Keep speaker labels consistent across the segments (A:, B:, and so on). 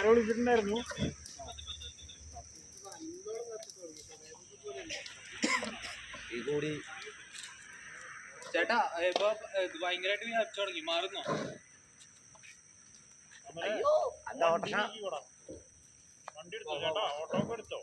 A: വിളിച്ചിട്ടുണ്ടായിരുന്നു.
B: കൂടി ചേട്ടാ ഇപ്പൊ ഭയങ്കരമായിട്ട് വ്യാപിച്ചു തുടങ്ങി. മാറുന്നോ?
A: വണ്ടി എടുത്തോ ചേട്ടാ, ഓട്ടോ ഒക്കെ എടുത്തോ.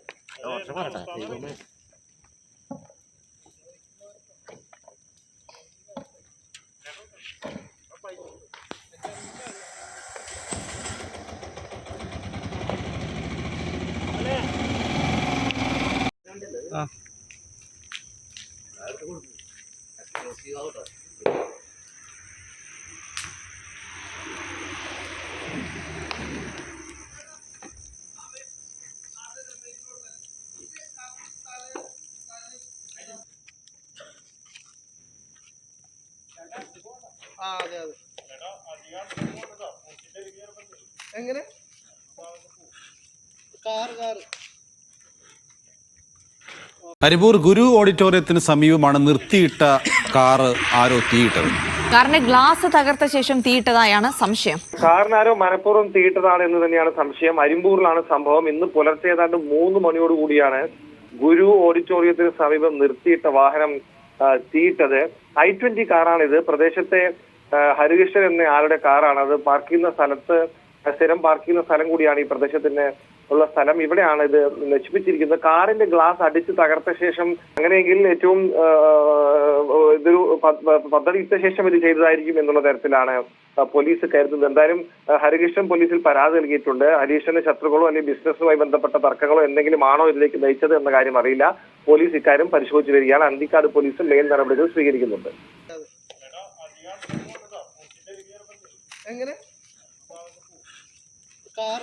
C: അതെ അതെ. എങ്ങനെ
D: അരിമ്പൂർ ഗുരു ഓഡിറ്റോറിയത്തിന് സമീപമാണ് നിർത്തിയിട്ട കാറ് ആരോ തീയിട്ടത്.
E: കാറിന്റെ ഗ്ലാസ് തകർത്ത ശേഷം തീയിട്ടതായാണ് സംശയം.
F: കാറിനാരോ മനഃപൂർവ്വം തീയിട്ടതാണ് എന്ന് തന്നെയാണ് സംശയം. അരിമ്പൂരിലാണ് സംഭവം. ഇന്ന് പുലർച്ചെ ഏതാണ്ട് 3 മണിയോട് കൂടിയാണ് ഗുരു ഓഡിറ്റോറിയത്തിന് സമീപം നിർത്തിയിട്ട വാഹനം തീയിട്ടത്. i20 കാറാണിത്. പ്രദേശത്തെ ഹരികൃഷ്ണൻ എന്ന ആളുടെ കാറാണ്. അത് പാർക്ക് ചെയ്യുന്ന സ്ഥലത്ത് സ്ഥിരം പാർക്ക് ചെയ്യുന്ന സ്ഥലം കൂടിയാണ് ഈ പ്രദേശത്തിന് ഉള്ള സ്ഥലം. ഇവിടെയാണ് ഇത് നശിപ്പിച്ചിരിക്കുന്നത്. കാറിന്റെ ഗ്ലാസ് അടിച്ച് തകർത്ത ശേഷം, അങ്ങനെയെങ്കിൽ ഏറ്റവും ഇതൊരു പദ്ധതിയിട്ട ശേഷം ഇത് ചെയ്തതായിരിക്കും എന്നുള്ള തരത്തിലാണ് പോലീസ് കരുതുന്നത്. എന്തായാലും ഹരികൃഷ്ണൻ പോലീസിൽ പരാതി നൽകിയിട്ടുണ്ട്. ഹരികൃഷ്ണന്റെ ശത്രുക്കളോ അല്ലെങ്കിൽ ബിസിനസ്സുമായി ബന്ധപ്പെട്ട തർക്കങ്ങളോ എന്തെങ്കിലും ആണോ ഇതിലേക്ക് നയിച്ചത് എന്ന കാര്യം അറിയില്ല. പോലീസ് ഇക്കാര്യം പരിശോധിച്ചു വരികയാണ്. അന്തിക്കാട് പോലീസും മേൽ നടപടികൾ സ്വീകരിക്കുന്നുണ്ട്.
C: എങ്ങനെ കാർ